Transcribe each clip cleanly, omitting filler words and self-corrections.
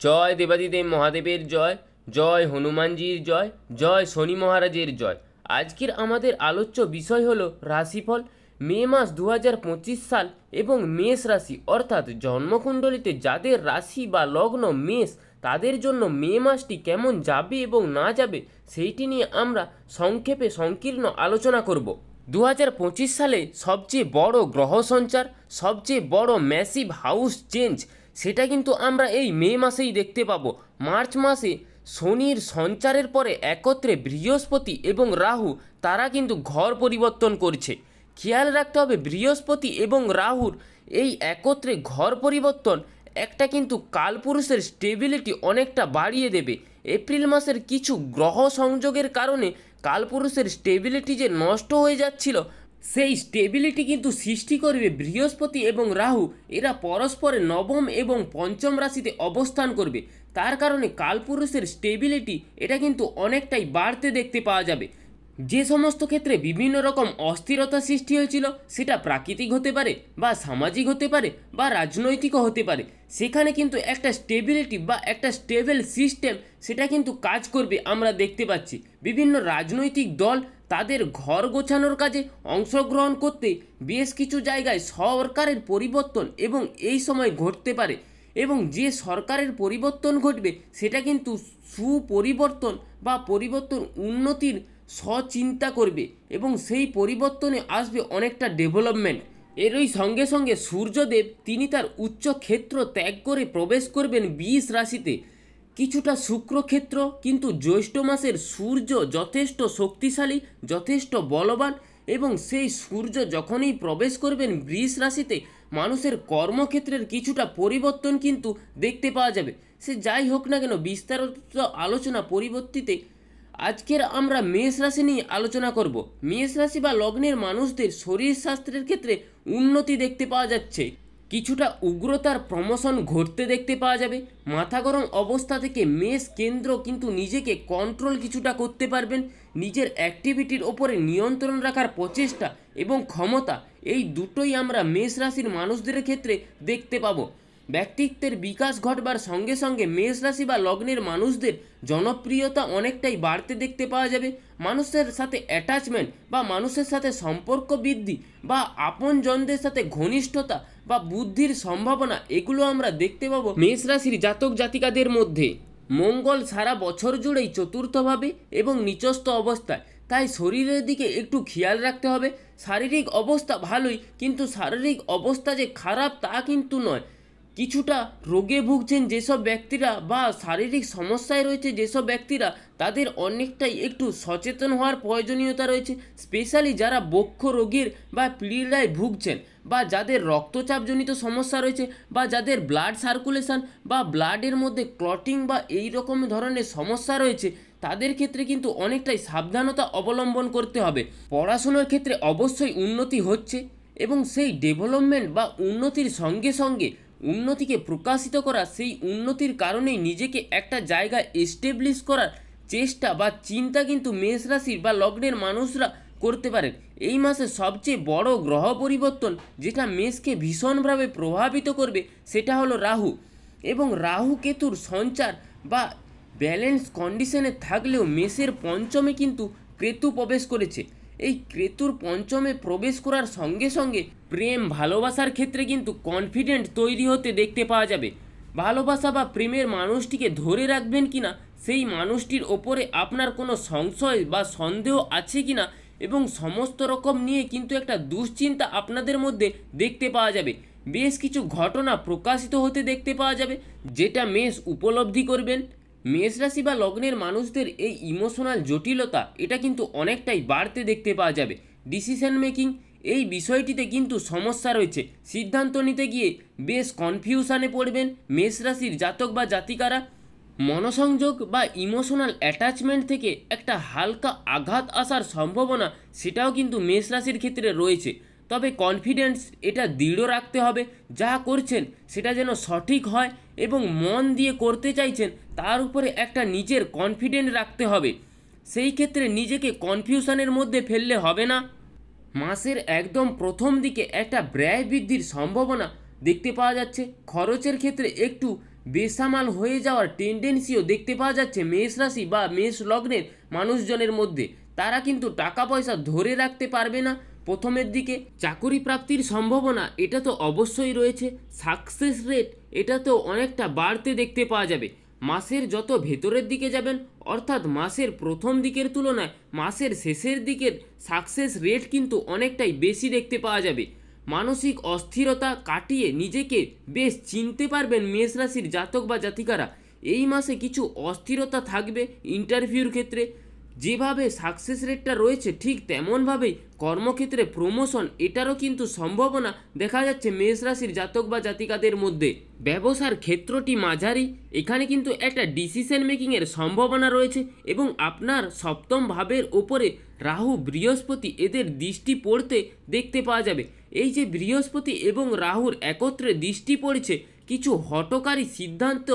জয় দেবাদিদেব মহাদেবের জয়, জয় হনুমানজির জয়, জয় শনি মহারাজের জয়। আজকের আমাদের আলোচ্য বিষয় হলো রাশিফল। মে মাস 2025 সাল এবং মেষ রাশি অর্থাৎ জন্মকুণ্ডলিতে যাদের রাশি বা লগ্ন মেষ, তাদের জন্য মে মাসটি কেমন যাবে এবং না যাবে সেইটি নিয়ে আমরা সংক্ষেপে সংকীর্ণ আলোচনা করব। 2025 সালে সবচেয়ে বড় গ্রহ সঞ্চার, সবচেয়ে বড় ম্যাসিভ হাউস চেঞ্জ, সেটা কিন্তু আমরা এই মে মাসেই দেখতে পাবো। মার্চ মাসে শনির সঞ্চারের পরে একত্রে বৃহস্পতি এবং রাহু তারা কিন্তু ঘর পরিবর্তন করছে। খেয়াল রাখতে হবে বৃহস্পতি এবং রাহুর এই একত্রে ঘর পরিবর্তন একটা কিন্তু কালপুরুষের স্টেবিলিটি অনেকটা বাড়িয়ে দেবে। এপ্রিল মাসের কিছু গ্রহ সংযোগের কারণে কালপুরুষের স্টেবিলিটি যে নষ্ট হয়ে যাচ্ছিল, সেই স্টেবিলিটি কিন্তু সৃষ্টি করবে বৃহস্পতি এবং রাহু। এরা পরস্পরের নবম এবং পঞ্চম রাশিতে অবস্থান করবে। তার কারণে কালপুরুষের স্টেবিলিটি এটা কিন্তু অনেকটাই বাড়তে দেখতে পাওয়া যাবে। যে সমস্ত ক্ষেত্রে বিভিন্ন রকম অস্থিরতা সৃষ্টি হয়েছিল, সেটা প্রাকৃতিক হতে পারে বা সামাজিক হতে পারে বা রাজনৈতিকও হতে পারে, সেখানে কিন্তু একটা স্টেবিলিটি বা একটা স্টেবল সিস্টেম সেটা কিন্তু কাজ করবে আমরা দেখতে পাচ্ছি। বিভিন্ন রাজনৈতিক দল তাদের ঘর গোছানোর কাজে অংশগ্রহণ করতে বেশ কিছু জায়গায় সরকারের পরিবর্তন এবং এই সময় ঘটতে পারে, এবং যে সরকারের পরিবর্তন ঘটবে সেটা কিন্তু সুপরিবর্তন বা পরিবর্তন উন্নতির সচিন্তা করবে এবং সেই পরিবর্তনে আসবে অনেকটা ডেভেলপমেন্ট। এরই সঙ্গে সঙ্গে সূর্যদেব তিনি তার উচ্চ ক্ষেত্র ত্যাগ করে প্রবেশ করবেন 20 রাশিতে। কিছুটা শুক্রক্ষেত্র, কিন্তু জ্যৈষ্ঠ মাসের সূর্য যথেষ্ট শক্তিশালী, যথেষ্ট বলবান, এবং সেই সূর্য যখনই প্রবেশ করবেন 20 রাশিতে মানুষের কর্মক্ষেত্রের কিছুটা পরিবর্তন কিন্তু দেখতে পাওয়া যাবে। সে যাই হোক না কেন, বিস্তারিত আলোচনা পরিবর্তিতে আজকের আমরা মেষ রাশি নিয়ে আলোচনা করব। মেষ রাশি বা লগ্নের মানুষদের শরীর স্বাস্থ্যের ক্ষেত্রে উন্নতি দেখতে পাওয়া যাচ্ছে। কিছুটা উগ্রতার প্রমোশন ঘটতে দেখতে পাওয়া যাবে। মাথা গরম অবস্থা থেকে মেষ কেন্দ্র কিন্তু নিজেকে কন্ট্রোল কিছুটা করতে পারবেন। নিজের অ্যাক্টিভিটির ওপরে নিয়ন্ত্রণ রাখার প্রচেষ্টা এবং ক্ষমতা, এই দুটোই আমরা মেষ রাশির মানুষদের ক্ষেত্রে দেখতে পাবো। ব্যক্তিত্বের বিকাশ ঘটবার সঙ্গে সঙ্গে মেষ রাশি বা লগ্নের মানুষদের জনপ্রিয়তা অনেকটাই বাড়তে দেখতে পাওয়া যাবে। মানুষের সাথে অ্যাটাচমেন্ট বা মানুষের সাথে সম্পর্ক বৃদ্ধি বা আপনজনদের সাথে ঘনিষ্ঠতা বা বুদ্ধির সম্ভাবনা, এগুলো আমরা দেখতে পাবো মেষ রাশির জাতক জাতিকাদের মধ্যে। মঙ্গল সারা বছর জুড়েই চতুর্থভাবে এবং নিচস্থ অবস্থায়, তাই শরীরের দিকে একটু খেয়াল রাখতে হবে। শারীরিক অবস্থা ভালোই, কিন্তু শারীরিক অবস্থা যে খারাপ তা কিন্তু নয়। কিছুটা রোগে ভুগছেন যেসব ব্যক্তিরা বা শারীরিক সমস্যায় রয়েছে যেসব ব্যক্তিরা, তাদের অনেকটাই একটু সচেতন হওয়ার প্রয়োজনীয়তা রয়েছে। স্পেশালি যারা বক্ষ রোগের বা পীড়ায় ভুগছেন, বা যাদের রক্তচাপজনিত সমস্যা রয়েছে, বা যাদের ব্লাড সার্কুলেশন বা ব্লাডের মধ্যে ক্লটিং বা এই রকম ধরনের সমস্যা রয়েছে, তাদের ক্ষেত্রে কিন্তু অনেকটাই সাবধানতা অবলম্বন করতে হবে। পড়াশোনার ক্ষেত্রে অবশ্যই উন্নতি হচ্ছে, এবং সেই ডেভেলপমেন্ট বা উন্নতির সঙ্গে সঙ্গে উন্নতিকে প্রকাশিত করা, সেই উন্নতির কারণেই নিজেকে একটা জায়গায় এস্টাবলিশ করার চেষ্টা বা চিন্তা কিন্তু মেষ রাশির বা লগ্নের মানুষরা করতে পারেন। এই মাসে সবচেয়ে বড় গ্রহ পরিবর্তন যেটা মেষকে ভীষণভাবে প্রভাবিত করবে সেটা হলো রাহু। এবং রাহু কেতুর সঞ্চার বা ব্যালেন্স কন্ডিশনে থাকলেও মেষের পঞ্চমে কিন্তু কেতু প্রবেশ করেছে। এই কেতুর পঞ্চমে প্রবেশ করার সঙ্গে সঙ্গে প্রেম ভালোবাসার ক্ষেত্রে কিন্তু কনফিডেন্ট তৈরি হতে দেখতে পাওয়া যাবে। ভালোবাসা বা প্রেমের মানুষটিকে ধরে রাখবেন কিনা, সেই মানুষটির ওপরে আপনার কোনো সংশয় বা সন্দেহ আছে কিনা, এবং সমস্ত রকম নিয়ে কিন্তু একটা দুশ্চিন্তা আপনাদের মধ্যে দেখতে পাওয়া যাবে। বেশ কিছু ঘটনা প্রকাশিত হতে দেখতে পাওয়া যাবে, যেটা মেষ উপলব্ধি করবেন। মেষ রাশি বা লগ্নের মানুষদের এই ইমোশনাল জটিলতা এটা কিন্তু অনেকটাই বাড়তে দেখতে পাওয়া যাবে। ডিসিশন মেকিং এই বিষয়টিতে কিন্তু সমস্যা রয়েছে। সিদ্ধান্ত নিতে গিয়ে বেশ কনফিউশনে পড়বেন মেষ রাশির জাতক বা জাতিকারা। মনসংযোগ বা ইমোশনাল অ্যাটাচমেন্ট থেকে একটা হালকা আঘাত আসার সম্ভাবনা সেটাও কিন্তু মেষ রাশির ক্ষেত্রে রয়েছে। তবে কনফিডেন্স এটা দৃঢ় রাখতে হবে। যা করছেন সেটা যেন সঠিক হয় এবং মন দিয়ে করতে চাইছেন তার উপরে একটা নিজের কনফিডেন্ট রাখতে হবে। সেই ক্ষেত্রে নিজেকে কনফিউশনের মধ্যে ফেললে হবে না। মাসের একদম প্রথম দিকে একটা ব্যয় বৃদ্ধির সম্ভাবনা দেখতে পাওয়া যাচ্ছে। খরচের ক্ষেত্রে একটু বেসামাল হয়ে যাওয়ার টেন্ডেন্সিও দেখতে পাওয়া যাচ্ছে মেষ রাশি বা মেষ লগ্নের মানুষজনের মধ্যে। তারা কিন্তু টাকা পয়সা ধরে রাখতে পারবে না। প্রথমের দিকে চাকুরি প্রাপ্তির সম্ভাবনা এটা তো অবশ্যই রয়েছে, সাকসেস রেট এটাতেও অনেকটা বাড়তে দেখতে পাওয়া যাবে। মাসের যত ভেতরের দিকে যাবেন, অর্থাৎ মাসের প্রথম দিকের তুলনায় মাসের শেষের দিকের সাকসেস রেট কিন্তু অনেকটাই বেশি দেখতে পাওয়া যাবে। মানসিক অস্থিরতা কাটিয়ে নিজেকে বেশ চিনতে পারবেন মেষ রাশির জাতক বা জাতিকারা। এই মাসে কিছু অস্থিরতা থাকবে ইন্টারভিউর ক্ষেত্রে, যেভাবে সাকসেস রেটটা রয়েছে ঠিক তেমনভাবেই কর্মক্ষেত্রে প্রমোশন এটারও কিন্তু সম্ভাবনা দেখা যাচ্ছে মেষ রাশির জাতক বা জাতিকাদের মধ্যে। ব্যবসার ক্ষেত্রটি মাঝারি, এখানে কিন্তু একটা ডিসিশন মেকিংয়ের সম্ভাবনা রয়েছে এবং আপনার সপ্তম ভাবের ওপরে রাহু বৃহস্পতি এদের দৃষ্টি পড়তে দেখতে পাওয়া যাবে। এই যে বৃহস্পতি এবং রাহুর একত্রে দৃষ্টি পড়ছে, কিছু হঠকারী সিদ্ধান্ত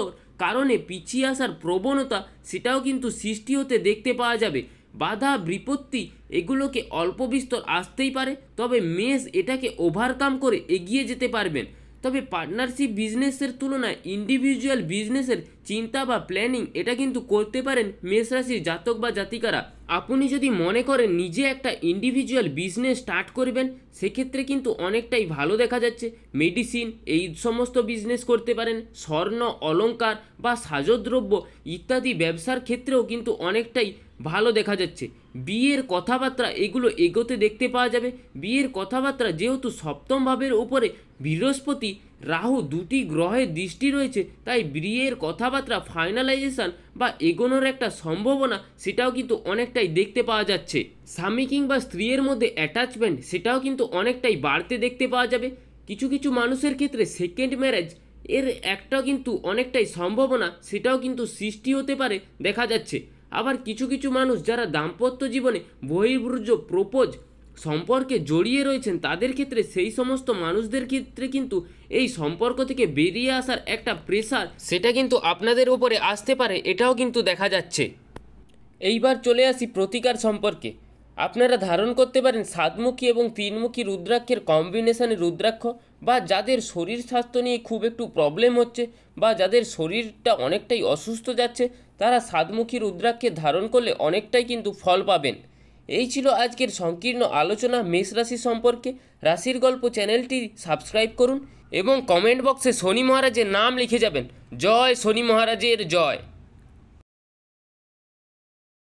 কারণে পিছিয়ে আসার প্রবণতা সেটাও কিন্তু সৃষ্টি হতে দেখতে পাওয়া যাবে। বাধা বিপত্তি এগুলোকে অল্প বিস্তর আসতেই পারে, তবে মেষ এটাকে ওভারকাম করে এগিয়ে যেতে পারবেন। তবে পার্টনারশিপ বিজনেসের তুলনায় ইন্ডিভিজুয়াল বিজনেসের চিন্তা বা প্ল্যানিং এটা কিন্তু করতে পারেন মেষ রাশির জাতক বা জাতিকারা। আপনি যদি মনে করেন নিজে একটা ইন্ডিভিজুয়াল বিজনেস স্টার্ট করবেন, সেক্ষেত্রে কিন্তু অনেকটাই ভালো দেখা যাচ্ছে। মেডিসিন এই সমস্ত বিজনেস করতে পারেন, স্বর্ণ অলংকার বা সাজদ্রব্য ইত্যাদি ব্যবসার ক্ষেত্রেও কিন্তু অনেকটাই ভালো দেখা যাচ্ছে। বিয়ের কথাবার্তা এগুলো এগোতে দেখতে পাওয়া যাবে। বিয়ের কথাবার্তা যেহেতু সপ্তম ভাবের উপরে বৃহস্পতি রাহু দুটি গ্রহের দৃষ্টি রয়েছে, তাই বিয়ের কথাবার্তা ফাইনালাইজেশন বা এগোনোর একটা সম্ভাবনা সেটাও কিন্তু অনেকটাই দেখতে পাওয়া যাচ্ছে। স্বামী কিংবা স্ত্রীর মধ্যে অ্যাটাচমেন্ট সেটাও কিন্তু অনেকটাই বাড়তে দেখতে পাওয়া যাবে। কিছু কিছু মানুষের ক্ষেত্রে সেকেন্ড ম্যারেজ এর একটাও কিন্তু অনেকটাই সম্ভাবনা সেটাও কিন্তু সৃষ্টি হতে পারে দেখা যাচ্ছে। আবার কিছু কিছু মানুষ যারা দাম্পত্য জীবনে বহির্ভূত প্রপোজ সম্পর্কে জড়িয়ে রয়েছেন, তাদের ক্ষেত্রে সেই সমস্ত মানুষদের ক্ষেত্রে কিন্তু এই সম্পর্ক থেকে বেরিয়ে আসার একটা প্রেসার সেটা কিন্তু আপনাদের উপরে আসতে পারে, এটাও কিন্তু দেখা যাচ্ছে। এইবার চলে আসি প্রতিকার সম্পর্কে। আপনারা ধারণ করতে পারেন সাতমুখী এবং তিনমুখী রুদ্রাক্ষের কম্বিনেশনে রুদ্রাক্ষ, বা যাদের শরীর স্বাস্থ্য নিয়ে খুব একটু প্রবলেম হচ্ছে বা যাদের শরীরটা অনেকটাই অসুস্থ যাচ্ছে, তারা সাতমুখী রুদ্রাক্ষে ধারণ করলে অনেকটাই কিন্তু ফল পাবেন। এই ছিল আজকের সংকীর্ণ আলোচনা মেষ রাশি সম্পর্কে। রাশির গল্প চ্যানেলটি সাবস্ক্রাইব করুন এবং কমেন্ট বক্সে শনি মহারাজের নাম লিখে যাবেন। জয় শনি মহারাজের জয়।